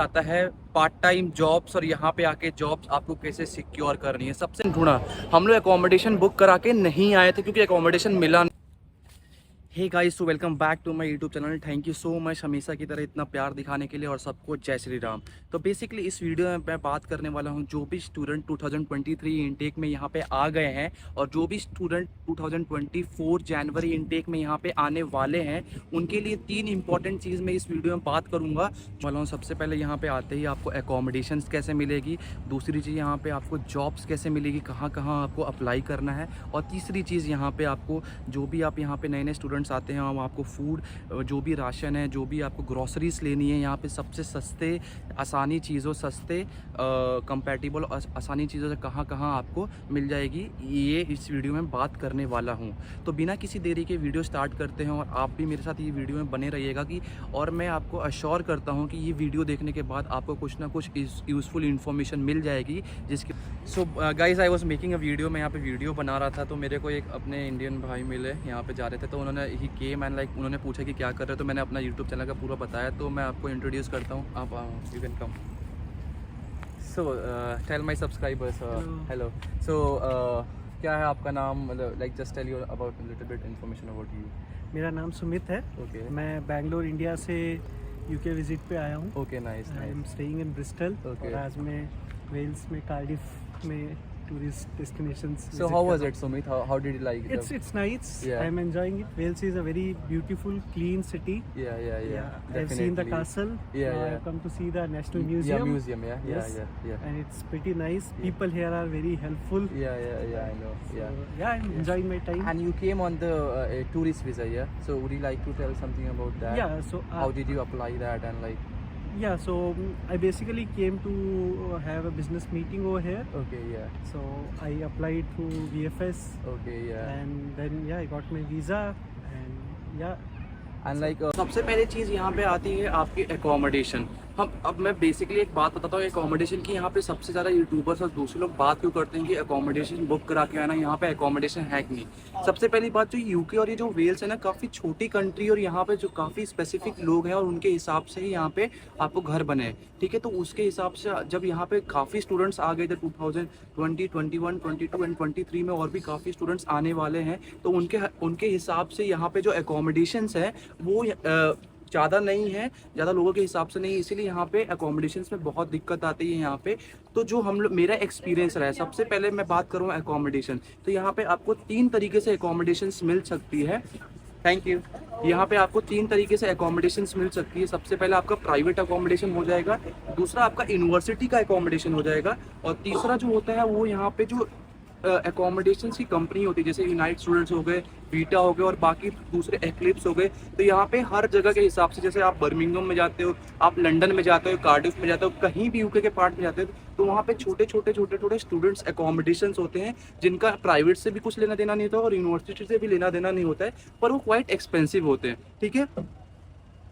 आता है part time jobs और यहाँ पे आके जॉब्स आपको कैसे सिक्योर करनी है। सबसे ढूंढा हम लोग एकोमोडेशन बुक करा के नहीं आए थे क्योंकि एकोमोडेशन मिला। Hey guys, so welcome back to my YouTube channel. Thank you so much हमेशा की तरह इतना प्यार दिखाने के लिए और सबको जय श्री राम। तो बेसिकली इस वीडियो में मैं बात करने वाला हूं जो भी स्टूडेंट 2023 इनटेक में यहां पे आ गए हैं और जो भी स्टूडेंट 2024 जनवरी इनटेक में यहां पे आने वाले हैं उनके लिए तीन इंपॉर्टेंट चीज़ मैं इस वीडियो में बात करूँगा। सबसे पहले यहाँ पर आते ही आपको एकोमोडेशन कैसे मिलेगी, दूसरी चीज़ यहाँ पर आपको जॉब्स कैसे मिलेगी, कहाँ कहाँ आपको अप्लाई करना है, और तीसरी चीज़ यहाँ पर आपको जो भी आप यहाँ पे नए नए स्टूडेंट्स आते हैं हम आपको फूड, जो भी राशन है, जो भी आपको ग्रॉसरीज लेनी है, यहाँ पे सबसे सस्ते आसानी चीज़ों सस्ते कंपैटिबल आसानी चीज़ों से कहाँ कहाँ आपको मिल जाएगी, ये इस वीडियो में बात करने वाला हूँ। तो बिना किसी देरी के वीडियो स्टार्ट करते हैं और आप भी मेरे साथ ये वीडियो में बने रहिएगा कि और मैं आपको अश्योर करता हूँ कि ये वीडियो देखने के बाद आपको कुछ ना कुछ यूज़फुल इन्फॉर्मेशन मिल जाएगी जिसकी। So guys, I was making a video, मैं यहाँ पे वीडियो बना रहा था तो मेरे को एक अपने इंडियन भाई मिले, यहाँ पे जा रहे थे तो उन्होंने ही केम एंड लाइक उन्होंने पूछा कि क्या कर रहे हो, तो मैंने अपना यूट्यूब चैनल का पूरा बताया। तो मैं आपको इंट्रोड्यूस करता हूँ, आप you can come. So tell my subscribers hello. So क्या है आपका नाम, मतलब like just tell you about little bit information about you. मेरा नाम सुमित है। ओके, मैं बैंगलोर इंडिया से यूके विजिट पे आया हूँ। Okay, nice I am nice. Staying in Bristol. Okay. और आज मैं वेल्स में कार्डिफ में tourist destinations. So how was it, Sumit? How did you like it? It's nice. Yeah. I am enjoying it. Wales is a very beautiful, clean city. Yeah. I've seen the Definitely. castle. Yeah, Now yeah. I've come to see the National Yeah, Museum. museum. Yeah. Yes. And it's pretty nice. Yeah. People here are very helpful. Yeah. I know. So, Yeah. I'm enjoying my time. And you came on the a tourist visa, yeah? So would you like to tell something about that? Yeah. So How did you apply that and like? yeah, so I basically came to have a business meeting over here. Okay, yeah. So I applied through VFS, Okay, yeah. and then I got my visa, and And like सबसे पहले चीज़ यहाँ पे आती है आपकी accommodation. अब मैं basically एक बात बताता हूँ एकोमोडेशन की। यहाँ पे सबसे ज़्यादा यूट्यूबर्स और दूसरे लोग बात क्यों करते हैं कि एकोमोडेशन बुक करा के आना, यहाँ पे एकोमोडेशन है कि नहीं। सबसे पहली बात, जो यूके और ये जो वेल्स है ना, काफ़ी छोटी कंट्री और यहाँ पे जो काफ़ी स्पेसिफिक लोग हैं और उनके हिसाब से ही यहाँ पे आपको घर बने हैं, ठीक है। तो उसके हिसाब से जब यहाँ पे काफ़ी स्टूडेंट्स आ गए थे 2020, 21, 22 एंड 23 में, और भी काफ़ी स्टूडेंट्स आने वाले हैं, तो उनके हिसाब से यहाँ पे जो एकोमोडेशंस हैं वो ज़्यादा नहीं है, ज़्यादा लोगों के हिसाब से नहीं, इसीलिए यहाँ पे एकोमोडेशंस में बहुत दिक्कत आती है यहाँ पे। तो जो हम लोग, मेरा एक्सपीरियंस रहा है, सबसे पहले मैं बात करूँ एकोमोडेशन, तो यहाँ पे आपको 3 तरीके से एकोमोडेशंस मिल सकती है। Thank you. यहाँ पे आपको 3 तरीके से एकोमोडेशंस मिल सकती है। सबसे पहले आपका प्राइवेट एकोमोडेशन हो जाएगा, दूसरा आपका यूनिवर्सिटी का एकोमोडेशन हो जाएगा, और तीसरा जो होता है वो यहाँ पे जो एकोमोडेशन की कंपनी होती है, जैसे यूनाइटेड स्टूडेंट्स हो गए, बीटा हो गए और बाकी दूसरे एक्लिप्स हो गए। तो यहाँ पे हर जगह के हिसाब से, जैसे आप बर्मिंघम में जाते हो, आप लंदन में जाते हो, कार्डिफ में जाते हो, कहीं भी यूके के पार्ट में जाते हो, तो वहाँ पे छोटे छोटे स्टूडेंट्स एकोमोडेशंस होते हैं जिनका प्राइवेट से भी कुछ लेना देना नहीं होता और यूनिवर्सिटी से भी लेना देना नहीं होता है, पर वो क्वाइट एक्सपेंसिव होते हैं, ठीक है।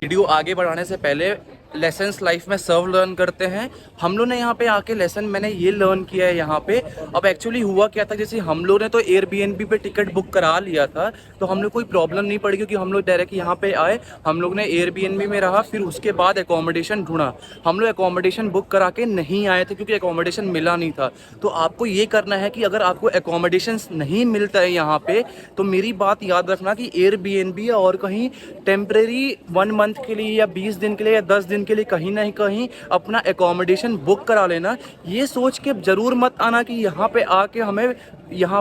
वीडियो आगे बढ़ाने से पहले लेसन्स लाइफ में सर्व लर्न करते हैं। हम लोग ने यहाँ पे आके लेसन मैंने ये लर्न किया है यहाँ पे। अब एक्चुअली हुआ क्या था, जैसे हम लोग ने तो एयरबीएनबी पे टिकट बुक करा लिया था, तो हम लोग कोई प्रॉब्लम नहीं पड़ी क्योंकि हम लोग डायरेक्ट यहाँ पे आए, हम लोग ने एयरबीएनबी में रहा, फिर उसके बाद एकोमोडेशन ढूंढा। हम लोग एकोमोडेशन बुक करा के नहीं आए थे क्योंकि एकोमोडेशन मिला नहीं था। तो आपको ये करना है कि अगर आपको एकोमोडेशन नहीं मिलता है यहाँ पे, तो मेरी बात याद रखना कि एयरबीएनबी और कहीं टेम्परेरी 1 मंथ के लिए या 20 दिन के लिए या 10 दिन के लिए कहीं ना कहीं अपना एकोमोडेशन बुक करा लेना। ये सोच के ज़रूर मत आना कि यहाँ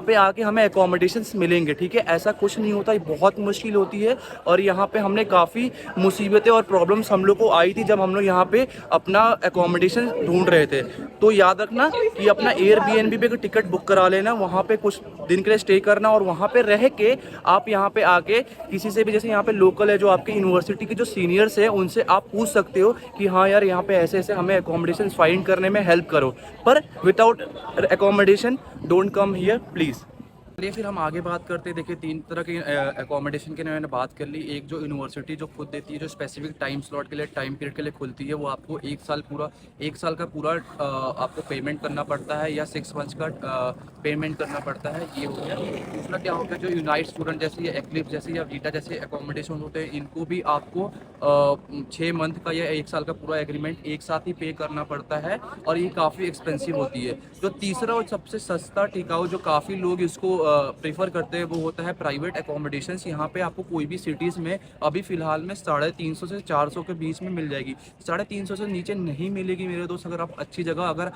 पे आके हमें एकोमोडेशंस मिलेंगे, ठीक है। ऐसा कुछ नहीं होता, ये बहुत मुश्किल होती है। और यहाँ पे हमने काफ़ी मुसीबतें और प्रॉब्लम्स हम लोग को आई थी जब हम लोग यहाँ पे अपना एकोमोडेशन ढूंढ रहे थे। तो याद रखना कि अपना एयरबीएनबी पे टिकट बुक करा लेना, वहाँ पे कुछ दिन के लिए स्टे करना और वहाँ पे रह के आप यहाँ पे आके किसी से भी, जैसे यहाँ पे लोकल है जो आपके यूनिवर्सिटी के जो सीनियर्स हैं, उनसे आप पूछ सकते हो कि हाँ यार यहाँ पे ऐसे ऐसे हमें एकोमोडेशन फाइंड करने में हेल्प करो। पर without accommodation don't come here please. चलिए फिर हम आगे बात करते हैं। देखिए 3 तरह के एकोमोडेशन की मैंने बात कर ली। एक जो यूनिवर्सिटी जो खुद देती है, जो स्पेसिफिक टाइम स्लॉट के लिए, टाइम पीरियड के लिए खुलती है, वो आपको 1 साल का पूरा आपको पेमेंट करना पड़ता है, या 6 मंथ्स का पेमेंट करना पड़ता है, ये हो गया। दूसरा क्या होगा, जो यूनाइट स्टूडेंट जैसे या एक्लिप्स जैसे या वीटा जैसे एकोमोडेशन होते हैं, इनको भी आपको 6 मंथ का या 1 साल का पूरा एग्रीमेंट एक साथ ही पे करना पड़ता है, और ये काफ़ी एक्सपेंसिव होती है। जो तीसरा और सबसे सस्ता टिकाऊ जो काफ़ी लोग इसको प्रेफर करते हैं, वो होता है प्राइवेट एकोमोडेशंस। यहाँ पे आपको कोई भी सिटीज़ में अभी फ़िलहाल में 350 से 400 के बीच में मिल जाएगी। 350 से नीचे नहीं मिलेगी मेरे दोस्त, अगर आप अच्छी जगह अगर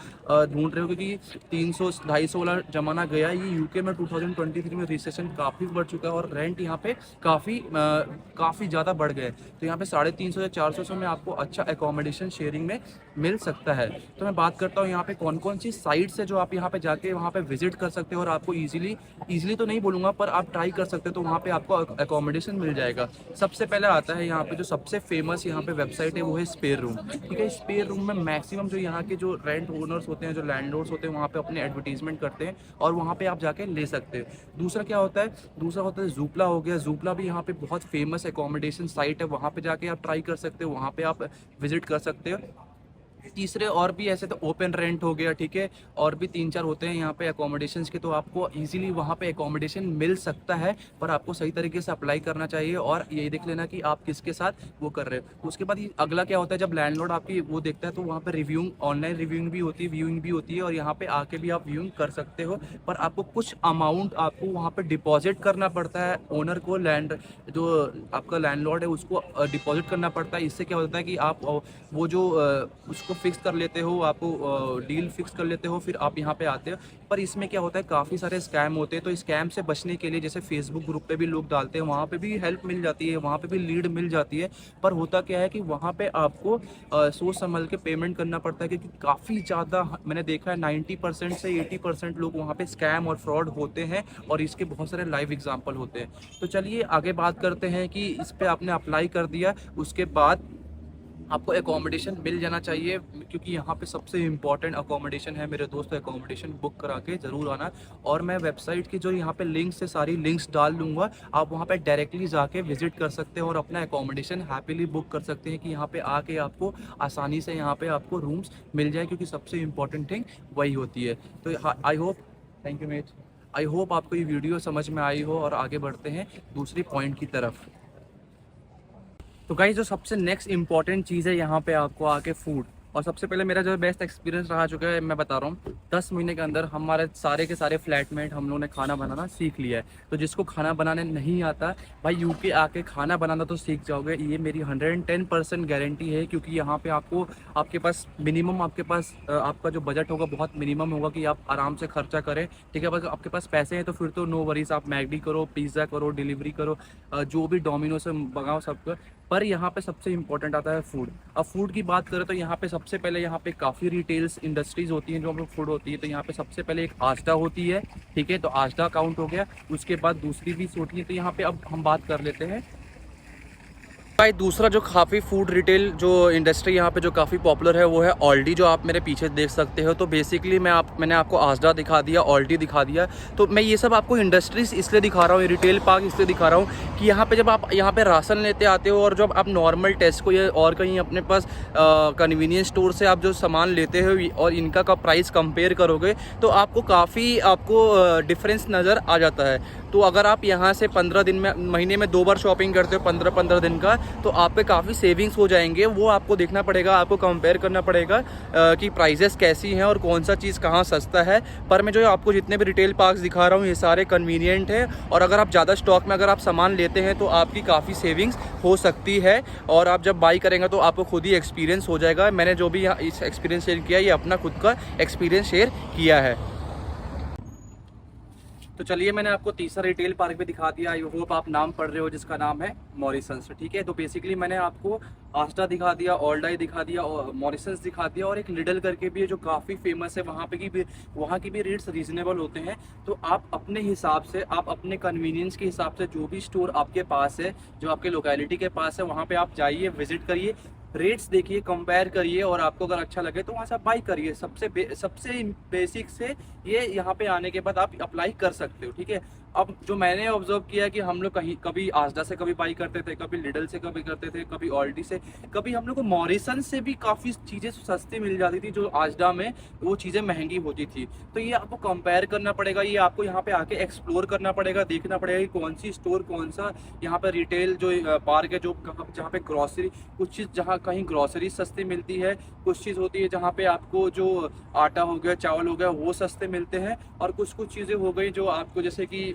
ढूंढ रहे हो, क्योंकि 300-250 वाला ज़माना गया। ये यूके में 2023 में रिसेशन काफ़ी बढ़ चुका है, और रेंट यहाँ पे काफ़ी ज़्यादा बढ़ गए। तो यहाँ पे 350 से 400 में आपको अच्छा एकोमोडेशन शेयरिंग में मिल सकता है। तो मैं बात करता हूँ यहाँ पे कौन कौन सी साइट्स है जो आप यहाँ पे जाके वहाँ पे विजिट कर सकते हो, और आपको ईजिली तो नहीं बोलूँगा, पर आप ट्राई कर सकते हो, तो वहाँ पे आपको एकोमोडेशन मिल जाएगा। सबसे पहले आता है यहाँ पे जो सबसे फेमस यहाँ पे वेबसाइट है, वो है स्पेयर रूम। ठीक है, स्पेयर रूम में मैक्सिमम जो यहाँ के जो रेंट ओनर्स होते हैं, जो लैंडलॉर्ड्स होते हैं, वहाँ पे अपने एडवर्टीजमेंट करते हैं, और वहाँ पे आप जाके ले सकते हैं। दूसरा क्या होता है, दूसरा होता है ज़ूपला हो गया। ज़ूपला भी यहाँ पे बहुत फेमस एकोमोडेशन साइट है, वहाँ पे जाके आप ट्राई कर सकते हो, वहाँ पे आप विजिट कर सकते हो। तीसरे और भी ऐसे तो ओपन रेंट हो गया, ठीक है, और भी 3-4 होते हैं यहाँ पे एकोमोडेशंस के, तो आपको इजीली वहाँ पे एकोमोडेशन मिल सकता है, पर आपको सही तरीके से अप्लाई करना चाहिए, और ये देख लेना कि आप किसके साथ वो कर रहे हो। उसके बाद अगला क्या होता है, जब लैंडलॉर्ड आपकी वो देखता है, तो वहाँ पे रिव्यूइंग, ऑनलाइन रिव्यूइंग भी होती है, व्यूइंग भी होती है, और यहाँ पे आके भी आप व्यूइंग कर सकते हो, पर आपको कुछ अमाउंट आपको वहाँ पे डिपॉजिट करना पड़ता है ओनर को, जो आपका लैंडलॉर्ड है उसको डिपॉजिट करना पड़ता है। इससे क्या होता है कि आप वो जो उसको फिक्स कर लेते हो, आपको डील फिक्स कर लेते हो, फिर आप यहाँ पे आते हो। पर इसमें क्या होता है, काफ़ी सारे स्कैम होते हैं, तो स्कैम से बचने के लिए जैसे फेसबुक ग्रुप पे भी लोग डालते हैं, वहाँ पे भी हेल्प मिल जाती है, वहाँ पे भी लीड मिल जाती है। पर होता क्या है कि वहाँ पे आपको सोच संभल के पेमेंट करना पड़ता है, क्योंकि काफ़ी ज़्यादा मैंने देखा है 90% से 80% लोग वहाँ पे स्कैम और फ्रॉड होते हैं, और इसके बहुत सारे लाइव एग्जाम्पल होते हैं। तो चलिए आगे बात करते हैं कि इस पर आपने अप्लाई कर दिया, उसके बाद आपको एकोमोडेशन मिल जाना चाहिए, क्योंकि यहाँ पे सबसे इम्पॉर्टेंट एकोमोडेशन है मेरे दोस्तों। एकोमोडेशन बुक करा के ज़रूर आना, और मैं वेबसाइट की जो यहाँ पे लिंक्स है, सारी लिंक्स डाल दूँगा, आप वहाँ पे डायरेक्टली जाके विजिट कर सकते हैं, और अपना एकोमोडेशन हैप्पीली बुक कर सकते हैं, कि यहाँ पे आके आपको आसानी से यहाँ पे आपको रूम्स मिल जाए, क्योंकि सबसे इम्पॉर्टेंट थिंग वही होती है। तो I hope, thank you mate, I hope आपको ये वीडियो समझ में आई हो, और आगे बढ़ते हैं दूसरी पॉइंट की तरफ। तो गाइस, जो सबसे नेक्स्ट इंपॉर्टेंट चीज़ है यहाँ पे आपको आके फूड, और सबसे पहले मेरा जो बेस्ट एक्सपीरियंस रहा चुका है, मैं बता रहा हूँ, 10 महीने के अंदर हमारे सारे के सारे फ्लैटमेट हम लोगों ने खाना बनाना सीख लिया है। तो जिसको खाना बनाने नहीं आता भाई, यूके आके खाना बनाना तो सीख जाओगे, ये मेरी 110% गारंटी है, क्योंकि यहाँ पे आपको, आपके पास मिनिमम, आपका जो बजट होगा बहुत मिनिमम होगा, कि आप आराम से खर्चा करें। ठीक है, बस आपके पास पैसे हैं तो फिर तो नो वरीज, आप मैगडी करो, पिज़्ज़ा करो, डिलीवरी करो, जो भी डोमिनो से मंगाओ सबको। पर यहाँ पे सबसे इंपॉर्टेंट आता है फूड। अब फूड की बात करें तो यहाँ पे सबसे पहले यहाँ पे काफ़ी रिटेल्स इंडस्ट्रीज होती हैं जो हम लोग फूड होती है। तो यहाँ पे सबसे पहले एक आस्टा होती है, ठीक है, तो आस्टा अकाउंट हो गया। उसके बाद दूसरी भी होती है, तो यहाँ पे अब हम बात कर लेते हैं भाई दूसरा जो काफ़ी फूड रिटेल जो इंडस्ट्री यहाँ पे जो काफ़ी पॉपुलर है, वो है ऑल्डी, जो आप मेरे पीछे देख सकते हो। तो बेसिकली मैंने आपको आस्टा दिखा दिया, ऑल्डी दिखा दिया। तो मैं ये सब आपको इंडस्ट्रीज इसलिए दिखा रहा हूँ, रिटेल पार्क इसलिए दिखा रहा हूँ कि यहाँ पे जब आप यहाँ पे राशन लेते आते हो, और जब आप नॉर्मल टेस्को या और कहीं अपने पास कन्वीनियंस स्टोर से आप जो सामान लेते हो और इनका का प्राइस कंपेयर करोगे, तो आपको काफ़ी डिफरेंस नज़र आ जाता है। तो अगर आप यहाँ से 15 दिन में, महीने में 2 बार शॉपिंग करते हो 15-15 दिन का, तो आप पे काफ़ी सेविंग्स हो जाएंगे। वो आपको देखना पड़ेगा, आपको कंपेयर करना पड़ेगा कि प्राइजेस कैसी हैं और कौन सा चीज़ कहाँ सस्ता है। पर मैं जो आपको जितने भी रिटेल पार्क्स दिखा रहा हूँ, ये सारे कन्वीनियंट है, और अगर आप ज़्यादा स्टॉक में अगर आप सामान लेते हैं तो आपकी काफ़ी सेविंग्स हो सकती है, और आप जब बाई करेंगे तो आपको खुद ही एक्सपीरियंस हो जाएगा। मैंने जो भी इस एक्सपीरियंस शेयर किया, ये अपना खुद का एक्सपीरियंस शेयर किया है। तो चलिए, मैंने आपको तीसरा रिटेल पार्क भी दिखा दिया। आई होप आप नाम पढ़ रहे हो, जिसका नाम है मॉरिसन्स, ठीक है। तो बेसिकली मैंने आपको आस्टा दिखा दिया, ऑल्डाई दिखा दिया, और मॉरिसन्स दिखा दिया, और एक लिडल करके भी है जो काफ़ी फेमस है। वहाँ की भी रेट्स रीजनेबल होते हैं। तो आप अपने हिसाब से, आप अपने कन्वीनियंस के हिसाब से, जो भी स्टोर आपके पास है, जो आपके लोकेलिटी के पास है, वहाँ पर आप जाइए, विजिट करिए। रेट्स देखिए, कंपेयर करिए, और आपको अगर अच्छा लगे तो वहाँ से आप बाई करिए। सबसे बेसिक से ये यहाँ पे आने के बाद आप अप्लाई कर सकते हो, ठीक है। अब जो मैंने ऑब्जर्व किया कि हम लोग कहीं कभी आजडा से कभी बाई करते थे, कभी लिडल से कभी करते थे, कभी ऑल्डी से, कभी हम लोग को मॉरिसन से भी काफ़ी चीज़ें सस्ती मिल जाती थी, जो आजडा में वो चीज़ें महंगी होती थी। तो ये आपको कंपेयर करना पड़ेगा, ये आपको यहाँ पे आके एक्सप्लोर करना पड़ेगा, देखना पड़ेगा कि कौन सी स्टोर, कौन सा यहाँ पे रिटेल जो पार्क है, जो जहाँ पे ग्रॉसरी, कुछ चीज़ जहाँ कहीं ग्रॉसरी सस्ती मिलती है, कुछ चीज़ होती है जहाँ पे आपको जो आटा हो गया, चावल हो गया, वो सस्ते मिलते हैं, और कुछ कुछ चीज़ें हो गई जो आपको जैसे कि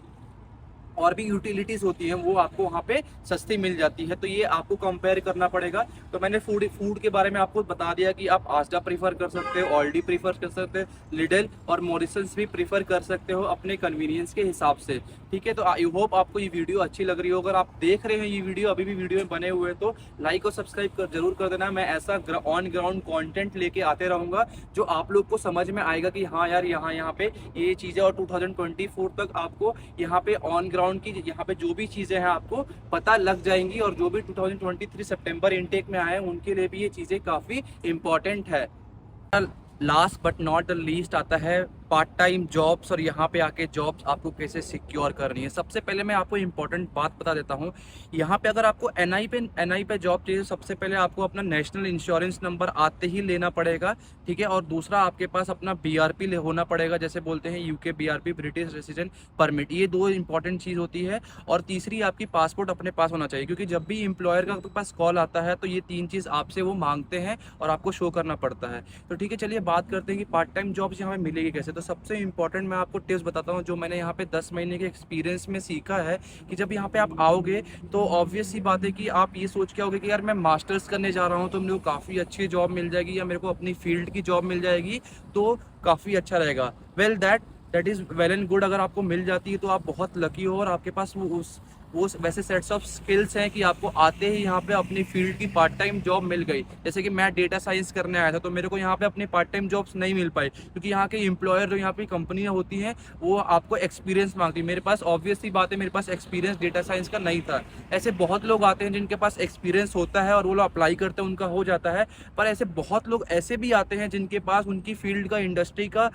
और भी यूटिलिटीज़ होती हैं, वो आपको वहाँ पे सस्ती मिल जाती है। तो ये आपको कंपेयर करना पड़ेगा। तो मैंने फूड के बारे में आपको बता दिया कि आप आजडा प्रीफर कर सकते हो, ऑल्डी प्रीफर कर सकते हो, लिडल और मॉरिसन्स भी प्रीफर कर सकते हो अपने कन्वीनियंस के हिसाब से, ठीक है। तो आई होप आपको ये वीडियो अच्छी लग रही हो। अगर आप देख रहे हैं ये वीडियो, अभी भी वीडियो में बने हुए हैं, तो लाइक और सब्सक्राइब जरूर कर देना। मैं ऐसा ऑन ग्राउंड कॉन्टेंट लेके आते रहूँगा जो आप लोग को समझ में आएगा कि हाँ यार, यहाँ पे ये चीज़ें, और 2024 तक आपको यहाँ पे ऑन ग्राउंड की यहाँ पे जो भी चीज़ें हैं आपको पता लग जाएंगी, और जो भी 2023 सितंबर इनटेक में आए हैं उनके लिए भी ये चीज़ें काफ़ी इम्पॉर्टेंट है। Last but not the least आता है पार्ट टाइम जॉब्स, और यहाँ पे आके जॉब्स आपको कैसे सिक्योर करनी है। सबसे पहले मैं आपको इंपॉर्टेंट बात बता देता हूँ। यहाँ पे अगर आपको एनआई पे जॉब चाहिए, सबसे पहले आपको अपना नेशनल इंश्योरेंस नंबर आते ही लेना पड़ेगा, ठीक है। और दूसरा आपके पास अपना बीआरपी होना पड़ेगा, जैसे बोलते हैं UK BRP, British resident permit. ये दो इंपॉर्टेंट चीज़ होती है। और तीसरी आपकी पासपोर्ट अपने पास होना चाहिए, क्योंकि जब भी एम्प्लॉयर का आपके पास कॉल आता है तो ये तीन चीज़ आपसे वो मांगते हैं और आपको शो करना पड़ता है। तो ठीक है, चलिए बात करते हैं कि पार्ट टाइम जॉब्स यहाँ मिलेगी कैसे। तो सबसे इंपॉर्टेंट मैं आपको टिप्स बताता हूँ जो मैंने यहाँ पे 10 महीने के एक्सपीरियंस में सीखा है, कि जब यहाँ पे आप आओगे तो ऑब्वियस सी बात है कि आप ये सोच के आओगे कि यार मैं मास्टर्स करने जा रहा हूँ तो मेरे को काफ़ी अच्छी जॉब मिल जाएगी, या मेरे को अपनी फील्ड की जॉब मिल जाएगी तो काफ़ी अच्छा रहेगा। Well that is well and good. अगर आपको मिल जाती है तो आप बहुत लकी हो, और आपके पास वो वैसे सेट्स ऑफ स्किल्स हैं कि आपको आते ही यहाँ पे अपनी फील्ड की पार्ट टाइम जॉब मिल गई। जैसे कि मैं डेटा साइंस करने आया था, तो मेरे को यहाँ पे अपनी पार्ट टाइम जॉब्स नहीं मिल पाई, क्योंकि यहाँ के एम्प्लॉयर जो यहाँ पे कंपनियाँ होती हैं वो आपको एक्सपीरियंस मांगती है। मेरे पास ऑब्वियस सी बात है, मेरे पास एक्सपीरियंस डेटा साइंस का नहीं था। ऐसे बहुत लोग आते हैं जिनके पास एक्सपीरियंस होता है और वो लोग अप्लाई करते हैं, उनका हो जाता है। पर ऐसे बहुत लोग ऐसे भी आते हैं जिनके पास उनकी फील्ड का, इंडस्ट्री का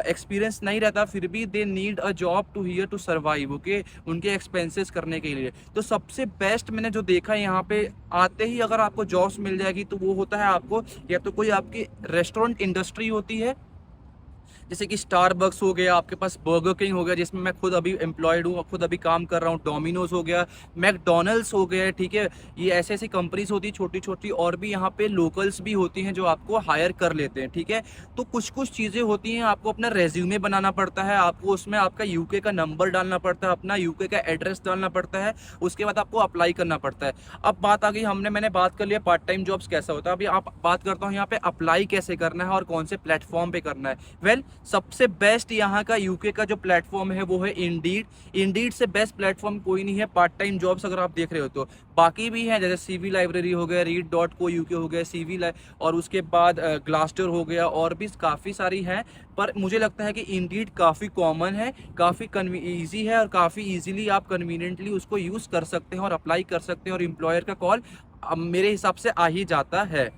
एक्सपीरियंस नहीं रहता, फिर भी they need a job to here to survive, okay, उनके एक्सपेंसेस करने के लिए। तो सबसे बेस्ट मैंने जो देखा है, यहाँ पे आते ही अगर आपको जॉब्स मिल जाएगी तो वो होता है आपको, या तो कोई आपकी रेस्टोरेंट इंडस्ट्री होती है, जैसे कि स्टारबक्स हो गया, आपके पास बर्गर किंग हो गया जिसमें मैं खुद अभी एम्प्लॉयड हूँ, खुद अभी काम कर रहा हूँ, डोमिनोज हो गया, मैकडोनल्ड्स हो गया, ठीक है। ये ऐसी ऐसी कंपनीज होती है छोटी छोटी, और भी यहाँ पे लोकल्स भी होती हैं जो आपको हायर कर लेते हैं, ठीक है। तो कुछ कुछ चीज़ें होती हैं, आपको अपना रेज्यूमे बनाना पड़ता है, आपको उसमें आपका यूके का नंबर डालना पड़ता है, अपना यूके का एड्रेस डालना पड़ता है, उसके बाद आपको अप्लाई करना पड़ता है। अब बात आ गई, मैंने बात कर लिया पार्ट टाइम जॉब्स कैसा होता है। अभी आप बात करता हूँ यहाँ पे अप्लाई कैसे करना है और कौन से प्लेटफॉर्म पे करना है। वेल, सबसे बेस्ट यहाँ का यूके का जो प्लेटफॉर्म है वो है इंडीड से बेस्ट प्लेटफॉर्म कोई नहीं है पार्ट टाइम जॉब्स अगर आप देख रहे हो तो। बाकी भी हैं, जैसे सीवी लाइब्रेरी हो गया, read.co यूके हो गया, और उसके बाद ग्लासडोर हो गया, और भी काफ़ी सारी हैं। पर मुझे लगता है कि इंडीड काफ़ी कॉमन है, काफ़ी ईजी है, और काफ़ी ईजिली आप कन्वीनियंटली उसको यूज़ कर सकते हैं और अप्लाई कर सकते हैं, और एम्प्लॉयर का कॉल मेरे हिसाब से आ ही जाता है।